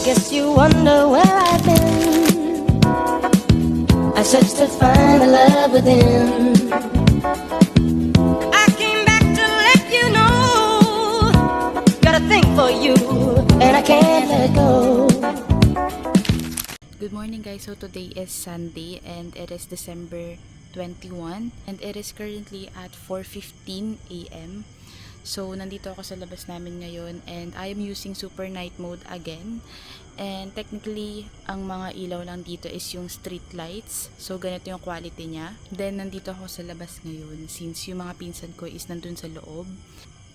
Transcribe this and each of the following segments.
guess you wonder where I've been. I searched to find the love within. I came back to let you know. Got a thing for you, and I can't let go. Good morning guys, so today is Sunday and it is December 21 and it is currently at 4:15 AM. So nandito ako sa labas namin ngayon and I am using super night mode again. And technically, ang mga ilaw lang dito is yung street lights. So ganito yung quality niya. Then nandito ako sa labas ngayon since yung mga pinsan ko is nandun sa loob.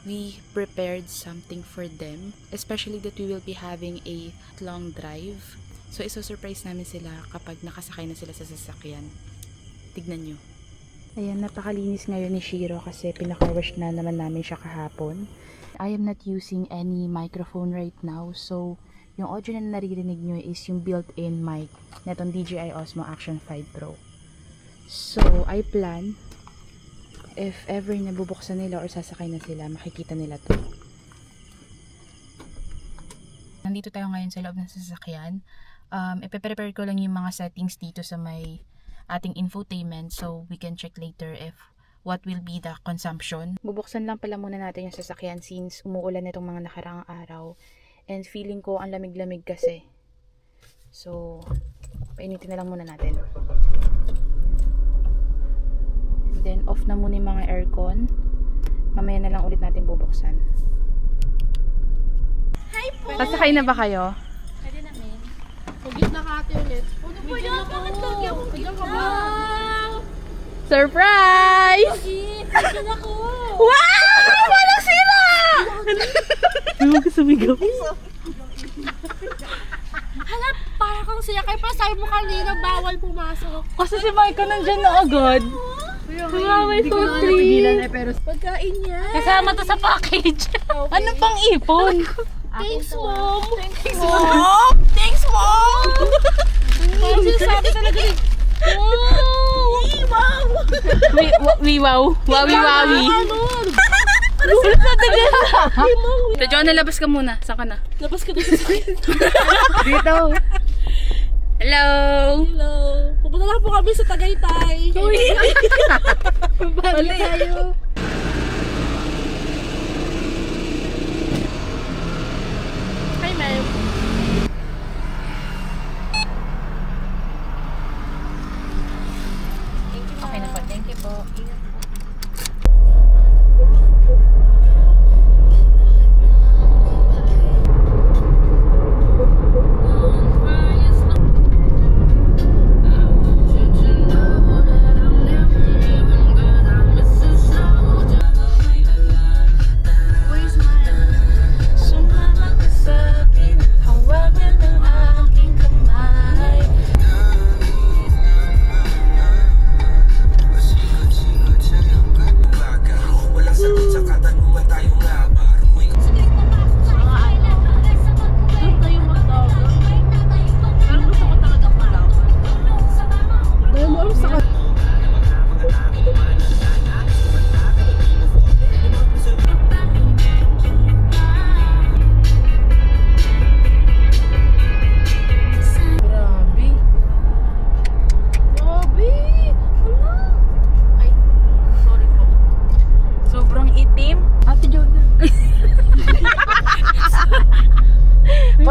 We prepared something for them, especially that we will be having a long drive. So, iso-surprise namin sila kapag nakasakay na sila sa sasakyan. Tignan nyo. Ayan, napakalinis ngayon ni Shiro kasi pinaka-wash na naman namin siya kahapon. I am not using any microphone right now. So, yung audio na naririnig nyo is yung built-in mic netong DJI Osmo Action 5 Pro. So, I plan if ever na bubuksan nila or sasakay na sila, makikita nila to. Nandito tayo ngayon sa loob ng sasakyan. Ipe-prepare ko lang yung mga settings dito sa may ating infotainment so we can check later if what will be the consumption. Bubuksan lang pala muna natin yung sasakyan since umuulan itong mga nakaraang araw and feeling ko ang lamig-lamig kasi. So, painitin na lang muna natin. Then, off na muna yung mga aircon. Mamaya na lang ulit natin bubuksan. Hi po! Sasakay na ba kayo? Pwede namin. Pagit na ka ate ulit. Pwede na, bakit lagi akong gitna? Surprise! Pwede na ko! Wow! Walang sira! Ano ka sumigaw? Hala, para kang siya. Kaya pala sabi mo kanina, bawal pumasok. Kasi si Micah nandyan na agad. Wow, may poultry. Pagkain niya. Kasama to sa package. Ano pang ipon? Thanks, Mom. Thanks, Mom! Thanks, Mom! Parang sinasabi talaga rin. Wow! Wow! Wow! Wowie, wowie. Ulit na tagal. Ito, John, nalabas ka muna. Saan ka na? Labas ka dito sa akin. Dito. Hello! Hello. Pupunta na po kami sa Tagaytay. Uy! Bali tayo. Hi, ma'am. Okay na po. Thank you po.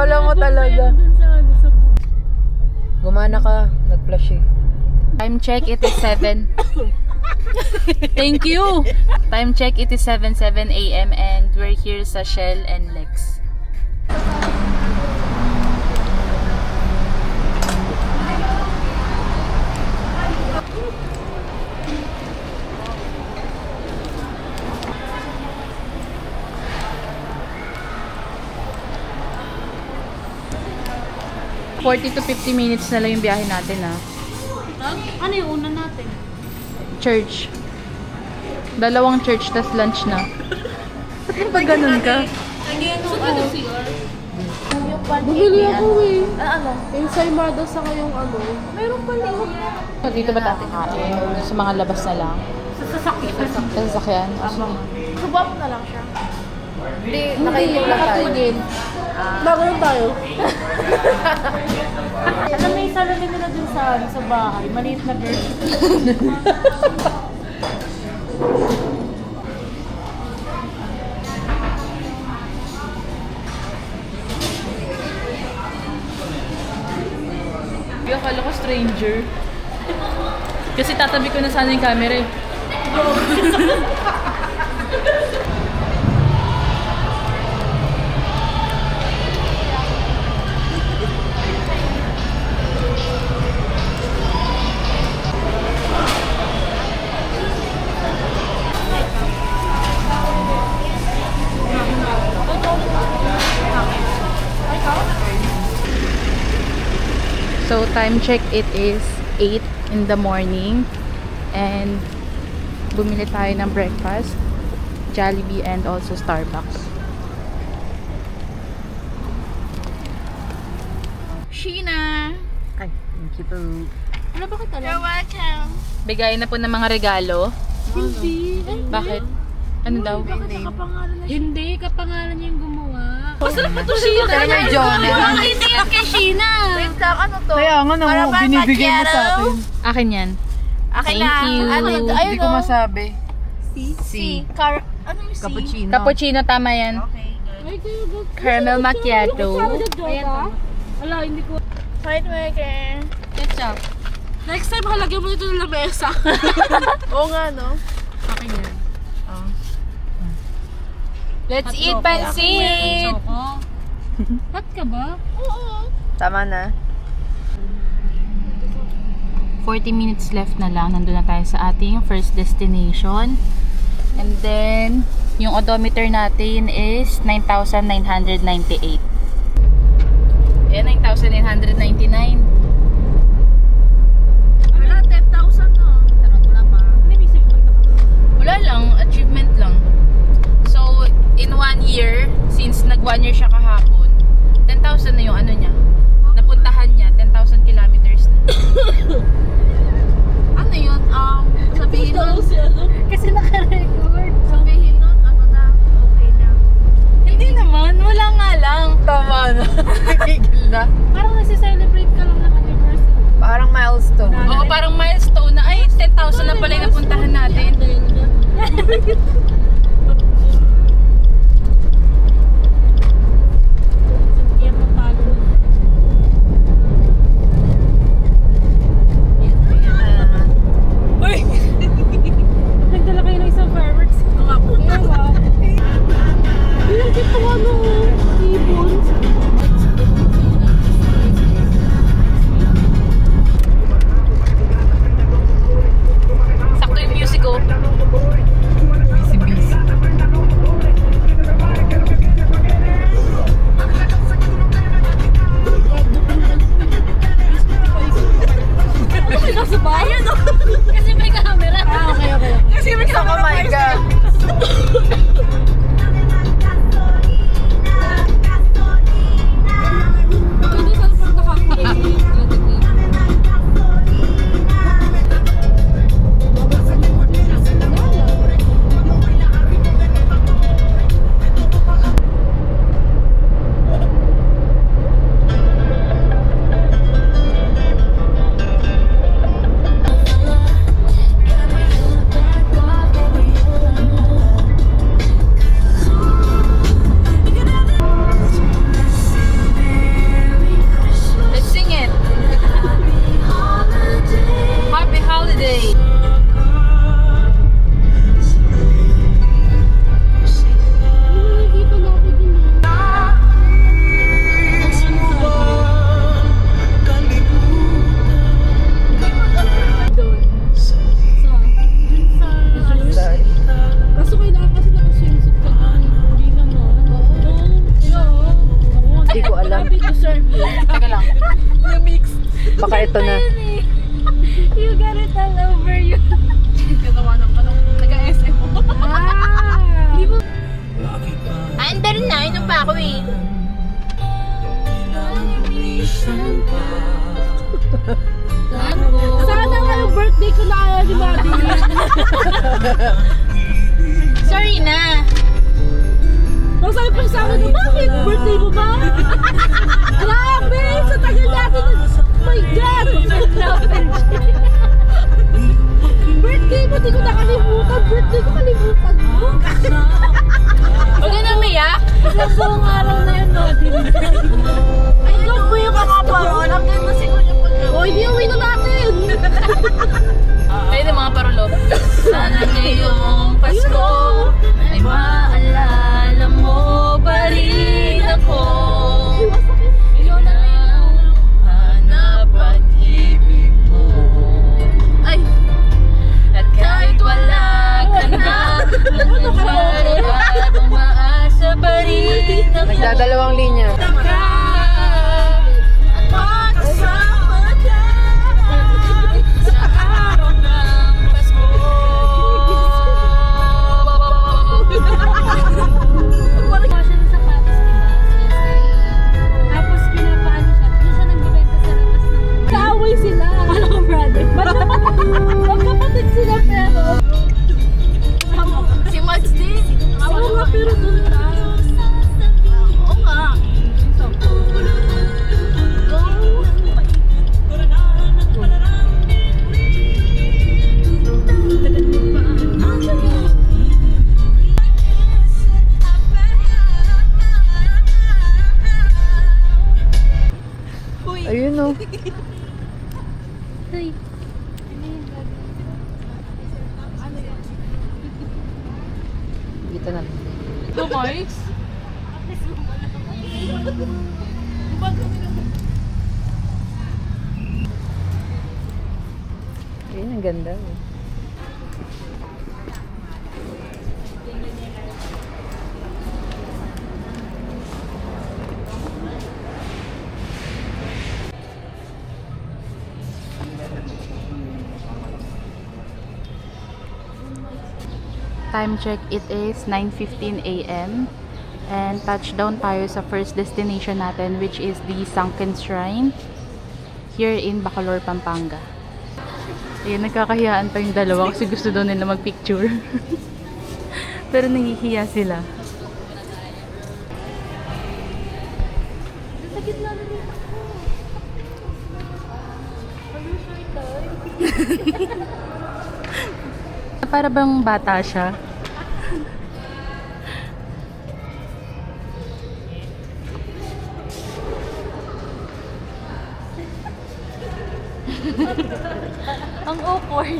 Kala mo talaga. Gumana ka. Nag-flash eh. Time check, it is 7. Thank you! Time check, it is 7:07 AM and we're here sa Shell and Lex. Huh? 40 to 50 minutes na lang yung biyahe natin Ano yung una natin? Church. Dalawang church, tas lunch na. Ba't ba ganun ka? Ano CR? Bumili ako eh. Ano? Yung Saimada sa kayong ano. Meron pa rin. Dito ba tayo kain? Sa mga labas na lang? Sa sasakyan. Sa sasakyan? Subap na lang siya. Hindi, nakaigil lang tayo. Nakatigil. Bago lang tayo. Alam mo, yung salamin nila dun sa bahay. Maliit na version. Yung akala ko stranger. Kasi tatabi ko na sana yung camera eh. So time check, it is 8 in the morning and bumili tayo ng breakfast, Jollibee and also Starbucks. Sheena! Ay, thank you po. Ano ba kita lang? Bigay na po ng mga regalo. Hindi. Bakit? Ano daw? Bakit nakapangalan na? Hindi, kapangalan niya yung gumawa. Masarap pa to siya. Talaga yung Jonah. Hindi yan kay Sheena. Wait lang, ano to? Kaya nga nang binibigay mo sa atin. Akin yan. Akin Thank na. you. Ano ito? Hindi ko masabi. Si. Ano yung si? Cappuccino. Cappuccino, tama yan. Okay, good. Ay, kayo ba? Caramel macchiato. Ayan pa. Ala, hindi ko. Fried maker. Ketchup. Next time, halagyan mo ito ng lamesa. Oo nga, no? Akin yan. Let's eat pansit! Hot ka ba? Tama na. 40 minutes left na lang. Nandun na tayo sa ating first destination. And then, yung odometer natin is 9,998. Ayan, 9,999. Wala, 10,000 no? Wala pa. Wala lang, achievement lang. So, in 1 year, since nag 1 year siya kahapon, 10,000 na yung ano niya. Napuntahan niya, 10,000 kilometers na. Ano yun? Sabihin nun, Kasi naka-record. sabihin nun, ano na, okay na. Hindi naman, wala nga lang. Tama na. Tigil na. Parang nasi-celebrate ka lang ng anniversary. Parang milestone. Oo, parang milestone na, ay, 10,000 na pala yung napuntahan natin. Yan ang palo. Nagdala kayo ng isang fireworks. Ewa. Bilang kito ano, ibon. Sakto yung music ko. Busy-busy. Ayun o. Kasi may camera. Ah, okay. Kasi may sama, my God. Hindi saan pang nakakulay. Let's sing it. Happy holiday. Nakikita na ako dun. Kaso kailangan kasi naka-swimsuit ka dun. Hindi naman. Hindi ko alam. Happy to serve you. Teka lang. Baka ito na. You got it all over you. Gagawa ng ano, nag-SM mo. Di ba? Andar na, inom pa ako eh. Sana nga yung birthday ko na kaya ni Madeline. Sorry na. Nang sabi pa sa akin, bakit? Birthday mo ba? Grabe! Ayun o. Dito na. Ito, guys. Ayun, ang ganda. Oh. Time check, it is 9:15 a.m. And touchdown tayo sa first destination natin, which is the Sunken Shrine here in Bacolor, Pampanga. Ayun, nagkakahiyaan pa yung dalawa kasi gusto daw nila magpicture. Pero nahihiya sila. Para bang bata siya. Ang awkward.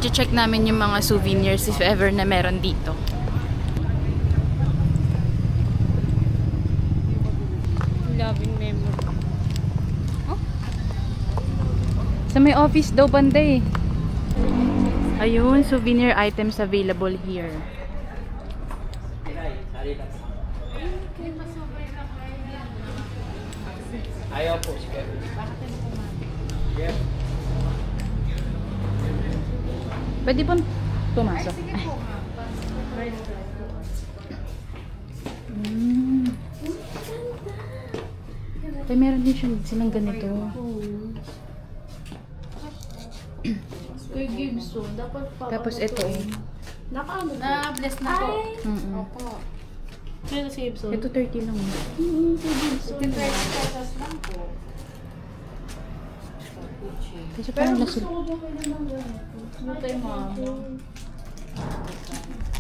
I-check namin yung mga souvenirs if ever na meron dito. Loving memory. Sa may office daw banda eh. Ayun, souvenir items available here. Ayaw po, sige. Pwede po pumasok. Ay, meron din silang ganito. Kuya Gibson, dapat pa. Tapos ito. Nakaano po? Na-bless na po. Mm-mm. Kaya si Gibson. Ito 30 lang. Kasi parang lasul.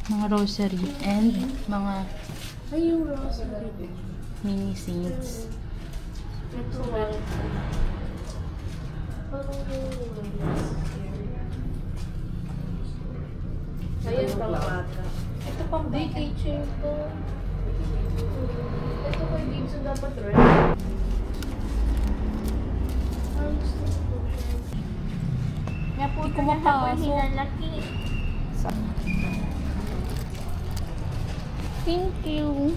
Mga rosary and mga Ay, yung rosary. mini saints. Ito, parang ayan, pang-bata. Ito pang daycare chair to. Ito kay Gibson dapat red. Ang gusto ko. Nga po ito na po hinalaki. Thank you.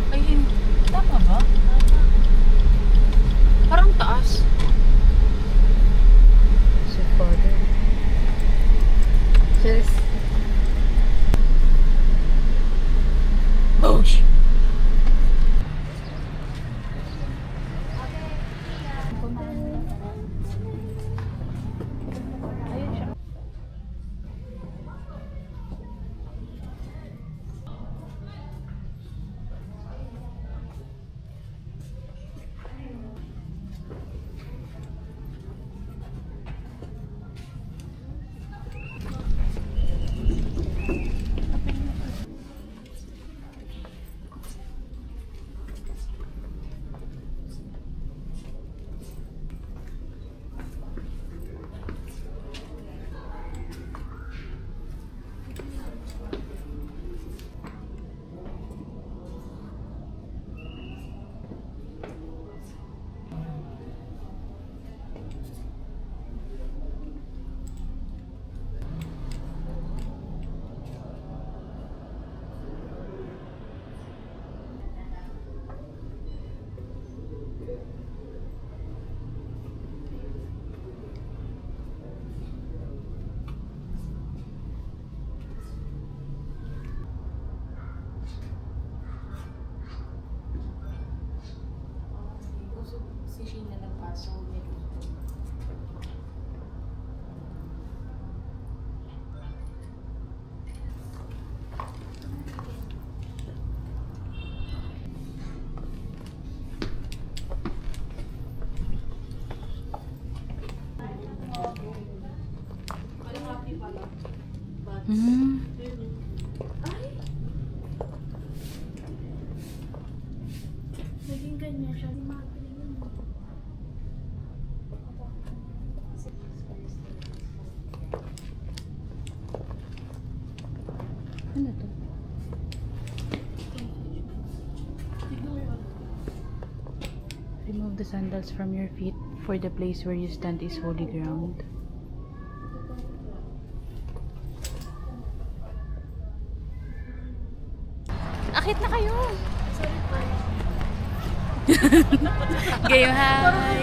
Ay, tama ba? Parang taas. So father. Cheers. Bosh! Si Sheena nagpaso. Naging ganyan siya. Ano to? Remove the sandals from your feet, for the place where you stand is holy ground. Akit na kayo! Gayo, hi!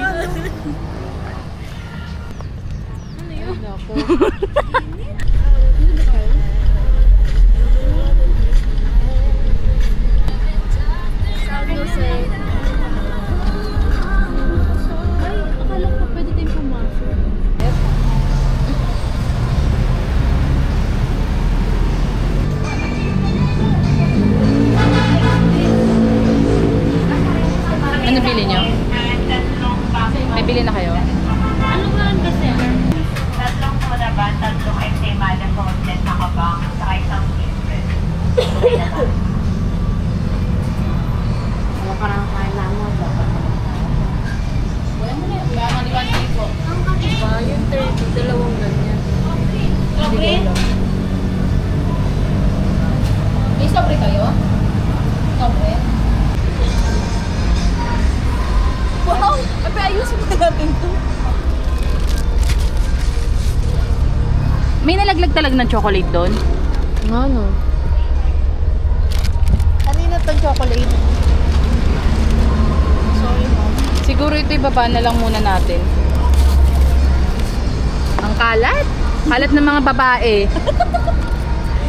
San Jose. Ay, akala ko pwede tayong pumasok. Ano bili nyo? May bili na kayo? Ano nga ang kasi? Tatlong soda ba? Tatlong Estee Madam Content na kabang sa isang Kingston. Wala ka nang kain na mo. Diba? Yung 30, dalawang ganyan. Okay. May sobre kayo? Sobre? Wow! Abi, ayusin mo natin to. May nalaglag talaga ng chocolate doon? Ano? Kanina tong chocolate. Sorry, mom. Siguro ito ibaba na lang muna natin. Ang kalat? Kalat ng mga babae.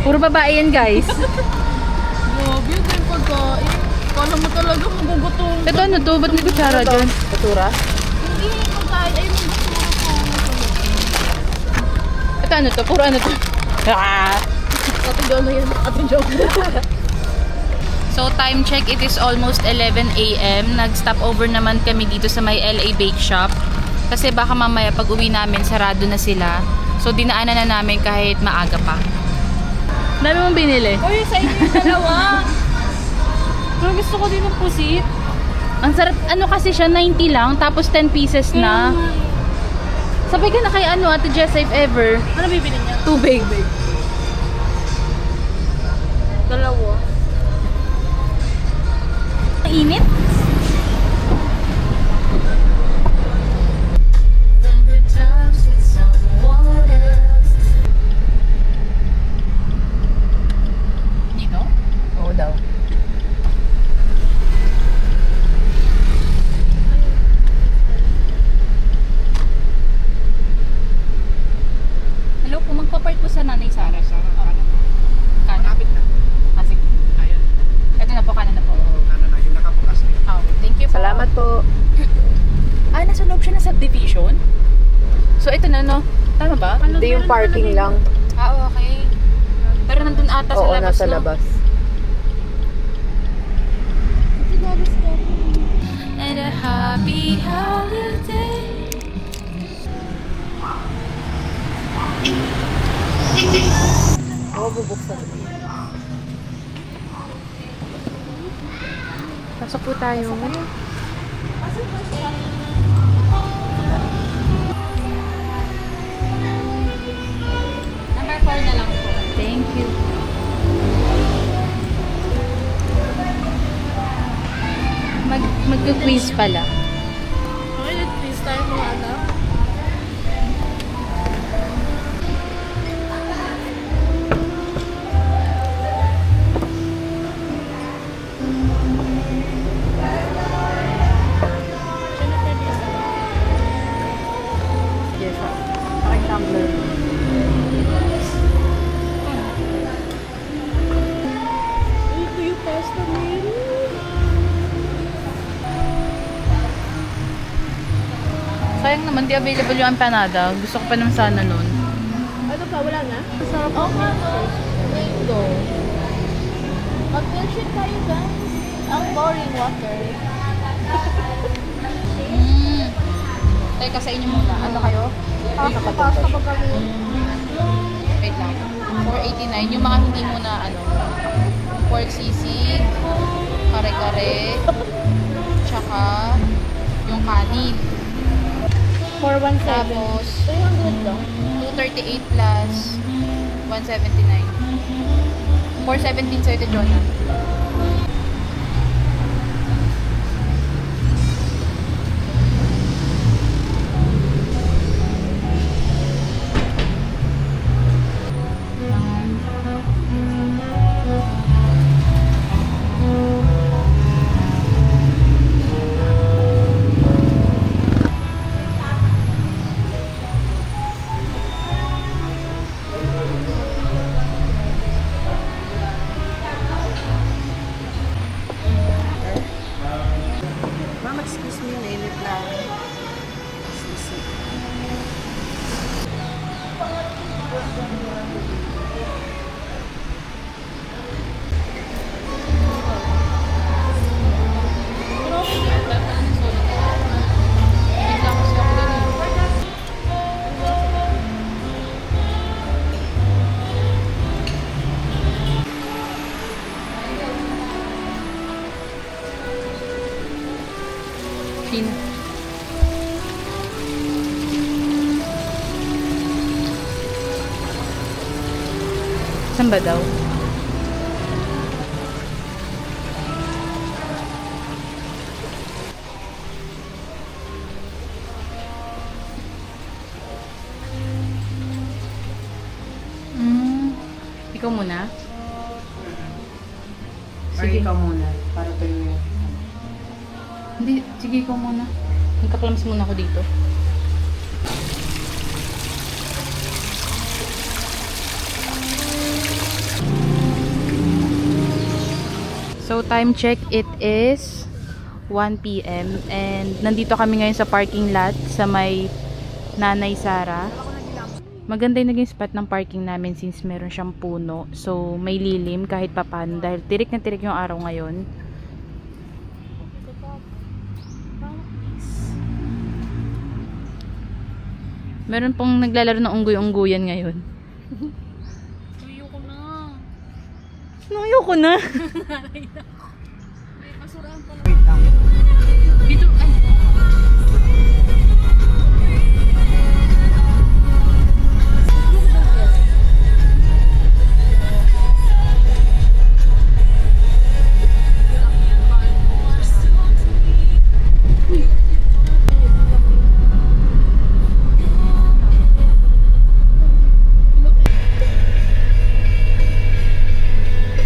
Puro babae yan, guys. Grabe, ito yung pagkain. Kala mo talaga magugutom. Ito ano to? Ba't may kutsara dyan? Patura? Hindi yung pagkain. Ay, magugutom ko. Ito ano to? Puro ano to? Ah! Ate John na yan. Ate John. So time check, it is almost 11 a.m. Nag-stop over naman kami dito sa may LA Bake Shop. Kasi baka mamaya pag uwi namin, sarado na sila. So dinaanan na namin kahit maaga pa. Dami mong binili. Uy, sa inyo yung dalawa. Pero gusto ko din ng pusit. Ang sarap, ano kasi siya, 90 lang, tapos 10 pieces na. Sabay ka na kay ano, Ate Jess, if ever. Ano bibili niya? Tubig. Dalawa. Ang init? Dito? Oo daw. Hello po, magpa-park po sa Nanay Sara. Kanan. Kapit na. Ah, sige. Ayan. Ito na po, kanan na po. Ano na, yung nakabukas na yun. Oh, thank you po. Salamat po. Ah, nasa loob siya ng subdivision? So, ito na, no? Tama ba? Hindi yung parking lang. Ah, okay. Pero nandun ata sa Oo, labas, nasa no? labas. And a happy holiday. Oo, bubuksan. Pasok po tayo. Number 4 na lang po. Thank you. Mag-quiz pala. Okay, let's please tayo mga anak. Yes, aking tumbler. Ito yung pasta meal. Sayang naman, di available yung empanada. Gusto ko pa naman sana nun. Ano pa, wala na? Masarap ako. Mango. Mag-milkshake tayo, guys. Ang boring water. Teka, sa inyo muna. Ano kayo? Pasta ba kami? Wait lang. 489. Yung mga hindi muna, pork sisig, kare-kare, tsaka yung kanin. 417. Tapos, 300 lang. 238 plus 179. 417 sa'yo, Jonah. Ma'am, excuse me, mainit lang. Sino? Saan ba daw? Ikaw muna? Sige. Ikaw muna, para tayo yung... Hindi, sige ikaw muna. Magkaklams muna ako dito. So time check, it is 1 PM and nandito kami ngayon sa parking lot sa may Nanay Sara. Maganda yung naging spot ng parking namin since meron siyang puno. So may lilim kahit papano dahil tirik na tirik yung araw ngayon. Meron pong naglalaro ng unggoy-unggoyan ngayon. Ayoko na. Ayoko na. Basurahan pala. Dito, ay.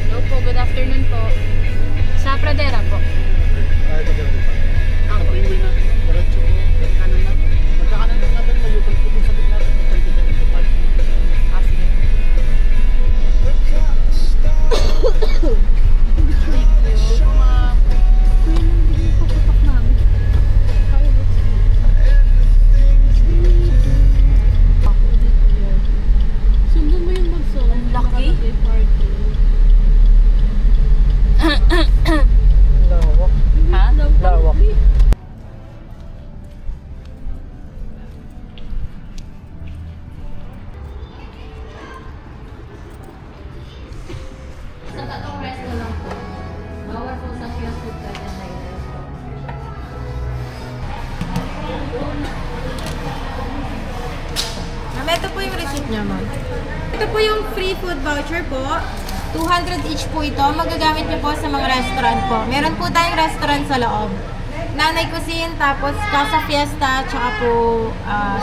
Hello po, good afternoon po. Sa Pradera po. Ay, pag-alala pa. Ang freeway na, diretso po, kanan lang. Magkakanan lang natin, mayukol po dun sa gitna. Pwede ka ito park. Ah, sige. Sundan mo yung bagso. Laki? Lawak. Ha? Lawak. Ma'am, ito po yung receipt niya, ma'am. Ito po yung free food voucher po. 200 each po ito. Magagamit niyo po sa mga restaurant po. Meron po tayong restaurant sa loob. Nanay Cuisine, tapos Casa Fiesta, tsaka po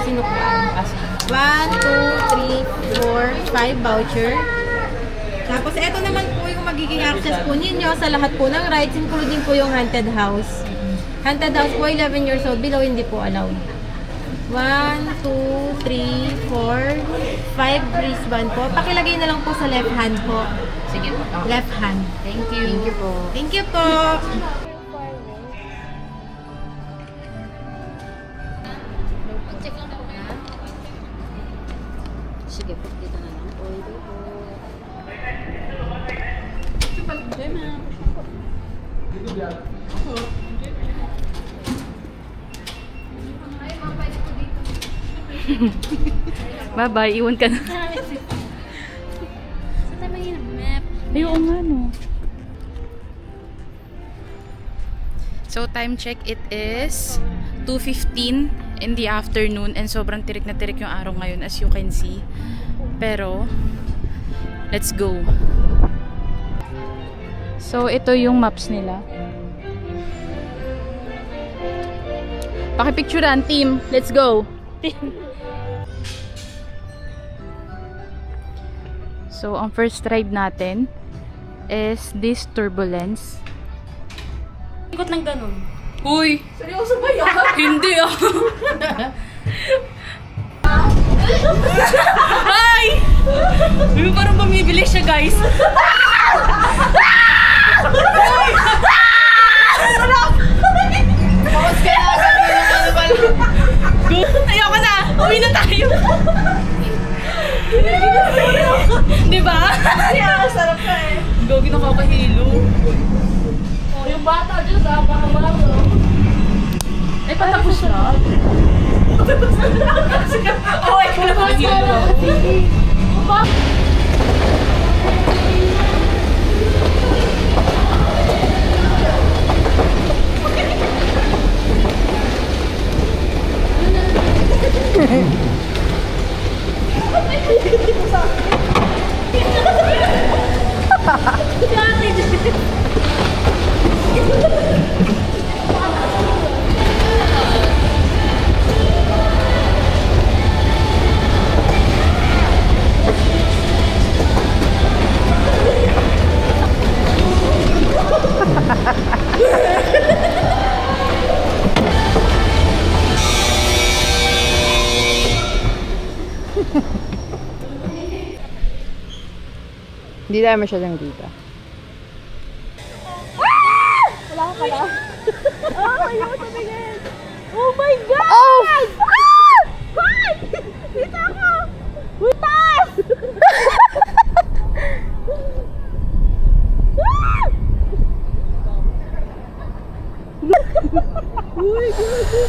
Sinukuan. 1, 2, 3, 4, 5 voucher. Tapos ito naman po yung magiging access po ninyo sa lahat po ng rides, including po yung haunted house. Haunted house po, 11 years old, below hindi po allowed. 1, 2, 3, 4, 5 wristband po. Pakilagay na lang po sa left hand po. Sige po. Left hand. Thank you. Thank you po. Thank you po. Bye-bye, iwan ka na. Saan tayo mag-map? Ay, oo nga, no. So, time check, it is 2:15 in the afternoon and sobrang tirik na tirik yung araw ngayon as you can see. Pero, let's go. So, ito yung maps nila. Pakipicturean, team. Let's go. So, ang first ride natin is this turbulence. Ikot ng ganun. Uy! Seryoso ba yan? Hindi ah! Ay! Uy, parang bumibili siya, guys. Ayoko na! Uwi na tayo! Diba? Sarap ka eh. Gogi nakakahilo. Oh, yung bata dyan, napakabaro. Ay, patapos na. Oh, ay, nakakahilo. Hindi tayo masyadong dito. Wala ka pala. Oh, ayaw tumingin. Oh my God! Oh! Hoy! Dito ako! Butas! Uy, gago.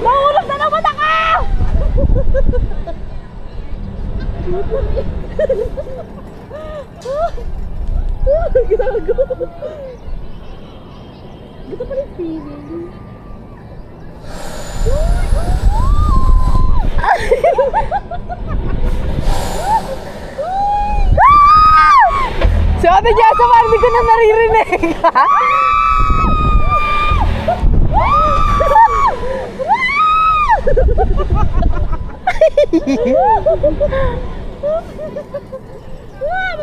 Nahulog na naman ako! Gago. Gusto pa rin feeling. Si Ate Jessa, parang hindi ko na naririnig.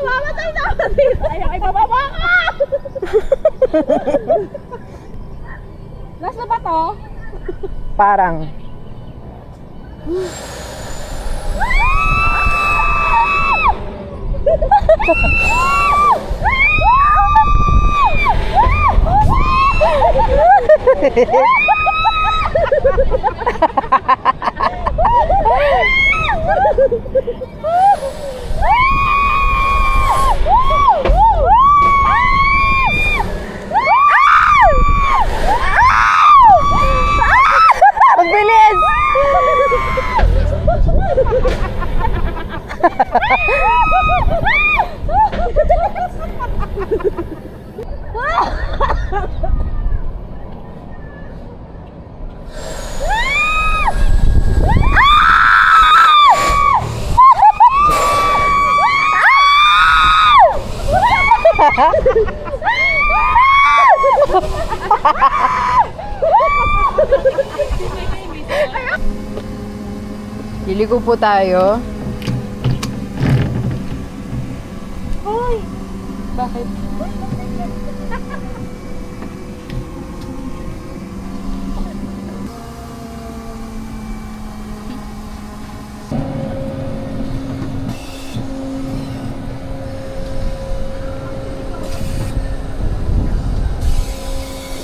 Mamamatay na ako dito. Ayaw ay bababa ka! Last na ba to? Parang. Ang bilis! Liligo po tayo. Bakit?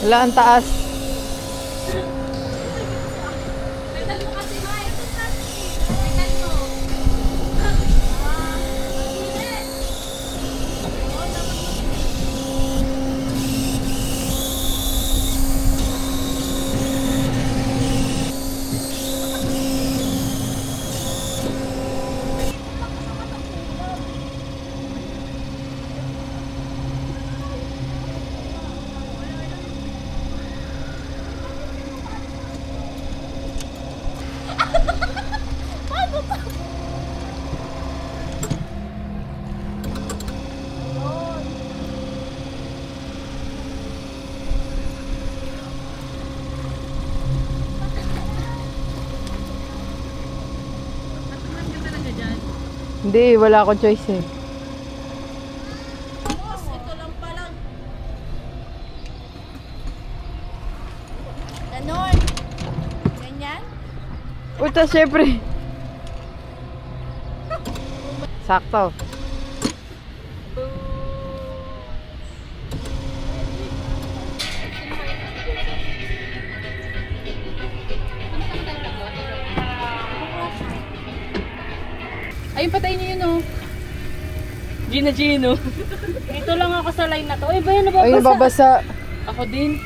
Wala, ang taas. Hindi, wala akong choice eh. Boss, ito lang pala. Ganon. Ganyan? Puta, syempre. Sakto. Ayun, patayin niyo yun, oh. Gino. Ito lang ako sa line na to. Ay, ba yan Ay, nababasa? nababasa. Ako din.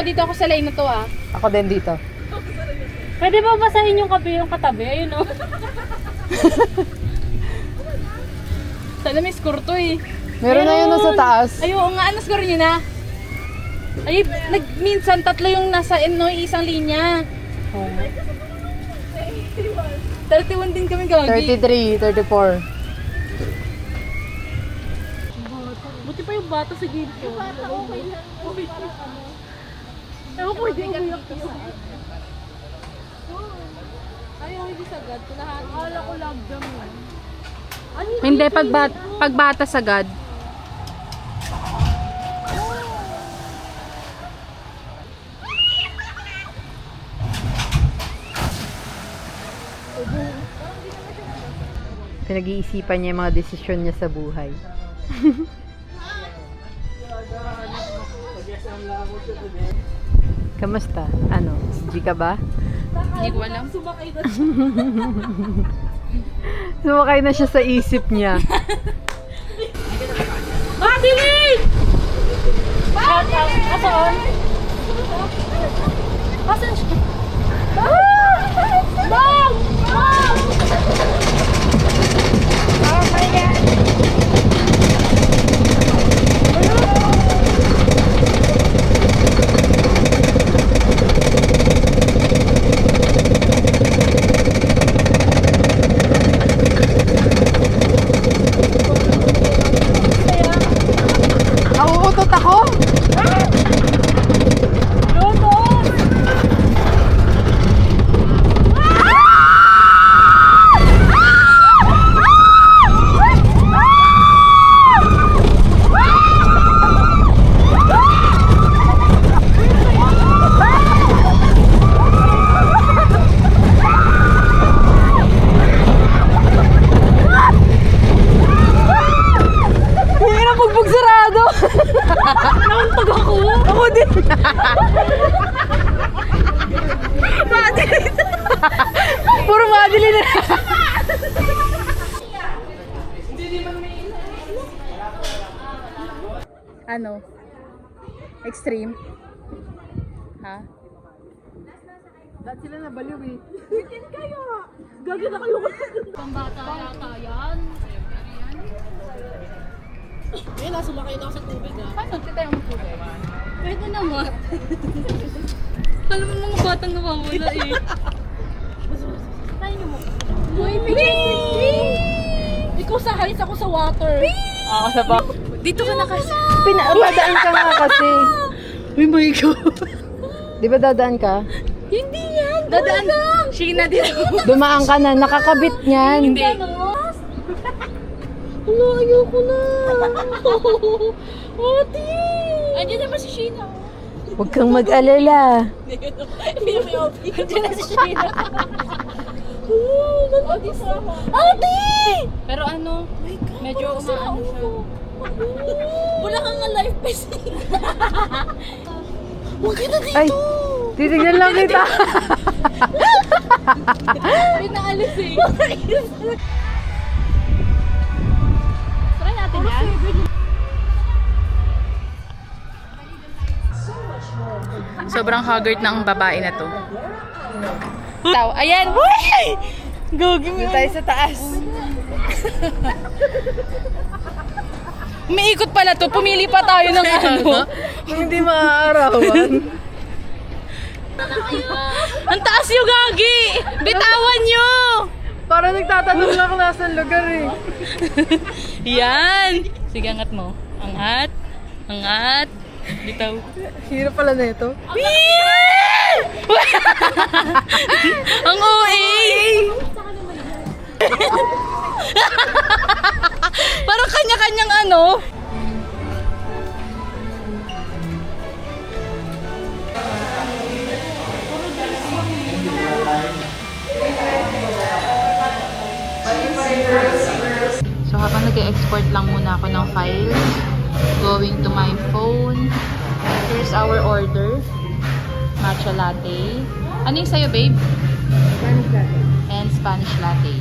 Dito ako sa line na to, ah. Ako din dito. Pwede ba basahin yung kape yung katabi? Ayun, oh. Sana may score to, eh. Meron na yun no, sa taas. Ay, oo nga. Ano score niyo na? Ay, minsan tatlo yung nasa isang linya. 31 din kami gagi. 33, 34. Buti pa yung bata sa gilid ko. Bata, okay lang. Ewan ko, hindi umiyak ko. Ayaw, hindi sagad. Akala ko lockdown yun. Hindi, pagbata sagad. Pinag-iisipan niya yung mga desisyon niya sa buhay. Kamusta? Ano? Hindi ka ba? Hindi ko alam. Sumakay na siya sa isip niya. Madeline! Asan? Asan siya? Mom! Nauutot ako! Hindi na bugbog sarado! Nauntog ako! Ako din! Puro Madeline na. Ano? Extreme? Ha? Dahil sila nabaliw eh. Gagi na kayo. Pambata yata yan. Ayun, sumakay na ako sa tubig, ah. Paano? Titay ang tubig. Pwede naman. Alam mo mga batang nawawala eh. Uy, ikaw sa halis ako sa water. Ako sa bak. Dito ka na kasi. Dadaan ka nga kasi. Uy, my God. Di ba dadaan ka? Hindi yan. Dadaan. Sheena dito. Dumaan ka na. Nakakabit niyan. Hindi. Wala, ayoko na. Ate! Andiyan naman si Sheena. Huwag kang mag-alala. Andiyan na si Sheena. Ate! Pero ano, medyo umaano siya. Wala kang nga life vest. Huwag ka na dito. Ay, titignan lang kita. Pinaalis eh. Try natin yan. Sobrang haggard na ang babae na to. Ayan! Gogi mo. Tayo sa taas. Umiikot pala to. Pumili pa tayo ng ano. Hindi maaarawan. Ang taas yung gagi! Bitawan nyo! Para nagtatanong lang kung nasan lugar eh. Yan! Sige, angat mo. Angat. Angat. Bitaw. Hirap pala na ito. Ang OA! no? So habang nag-export lang muna ako ng files, going to my phone. Here's our order. Matcha latte. Ano yung sa'yo, babe? Spanish latte. And Spanish latte.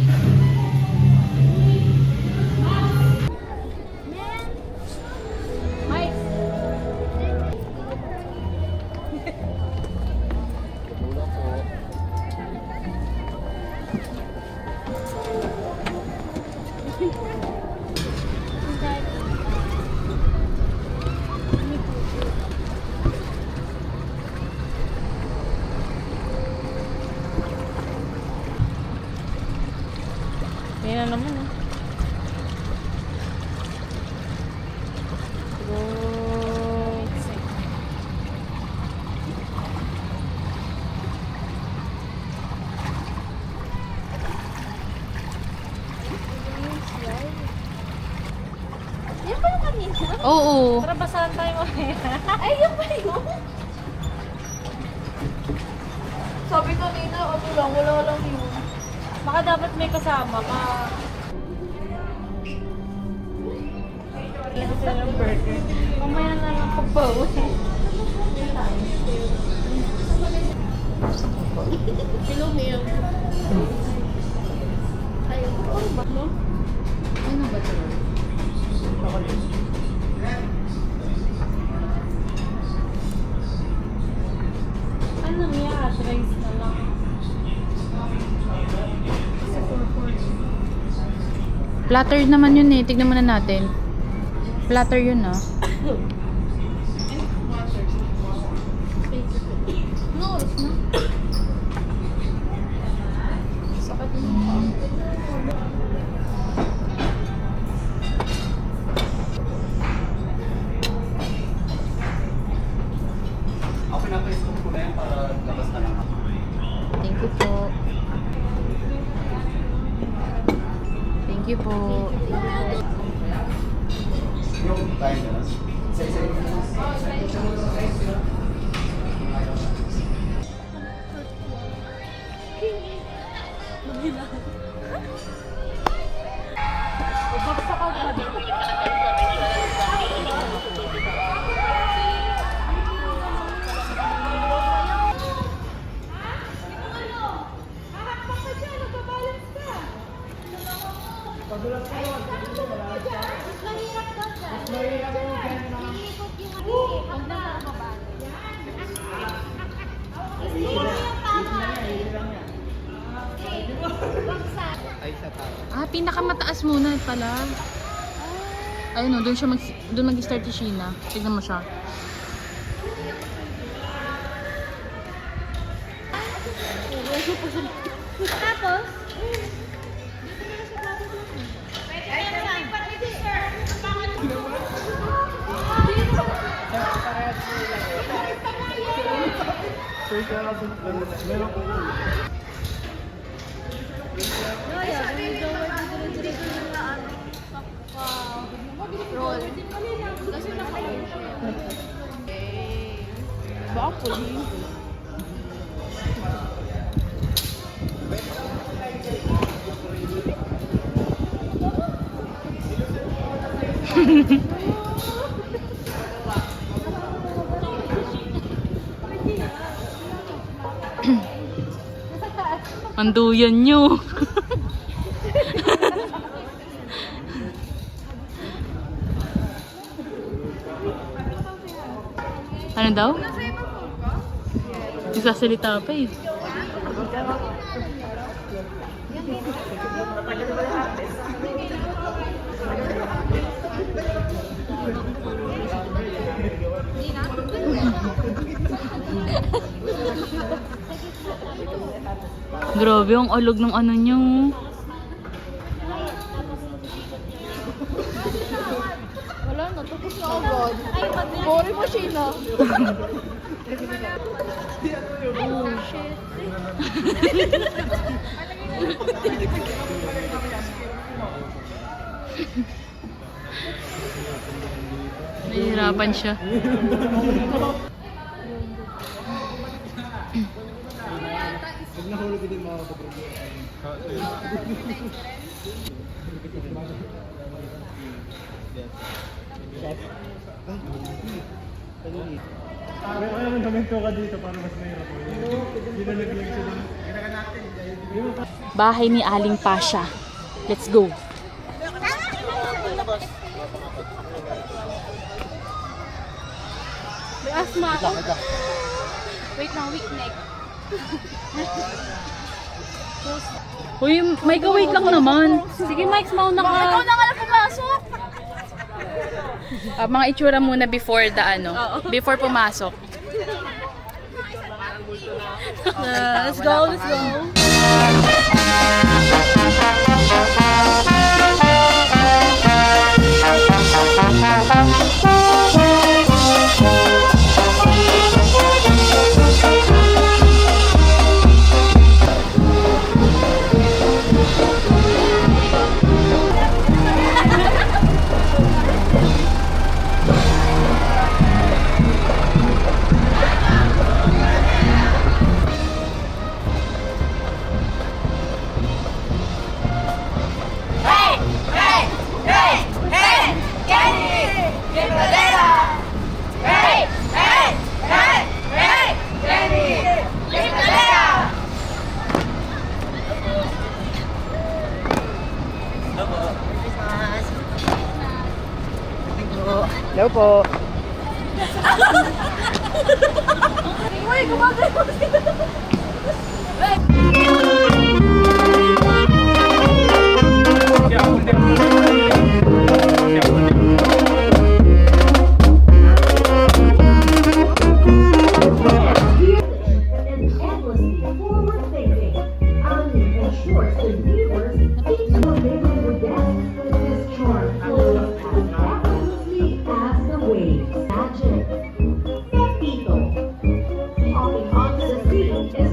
Yan na naman, Yan ba yung kanina? Oo. Tara, basahan tayo mamaya. Ay, yan ba yun? Sabi kanina, ano lang, wala lang yun. Baka dapat may kasama ka. Ito sila ng burger. Mamaya na lang pagbawi. Hello, Mel. Ayun. Ano ba, no? Ano ba ito? Ano yan? Rice na lang. Platter naman yun eh. Tignan muna natin. Platter yun ah. Ako pinapa-stop ko na yan para labas na lang ako. Thank you po. Thank you po. Yung tayo na lang. Isa-isa. Ah, pinakamataas muna pala. Ayun o, doon mag-start si Sheena. Tignan mo siya. Tapos, Anduyan nyo. Ano daw? Isasalita pa eh. Grabe, ang alog ng ano nyo. wala na, tapos na agad. Boring mo, Sheena. Oh, shit. Nahihirapan siya. Pag nahulog din mga kapatid. Kaya naman komento ka dito para mas mahirap. Ginalaglag sila. Bahay ni Aling Pasha. Let's go. May asma ako. Wait lang, weak neck. Uy, may wait lang naman. Sige, Mike, mauna ka. Ikaw na nga lang pumasok. Mga itsura muna before the before pumasok. Let's go, let's go. Hello po. And endlessly forward-thinking, Ali ensures the viewers feast on neighborhood guests. This charm flows as effortlessly as the waves. Magic. Pepito. Hopping onto the scene is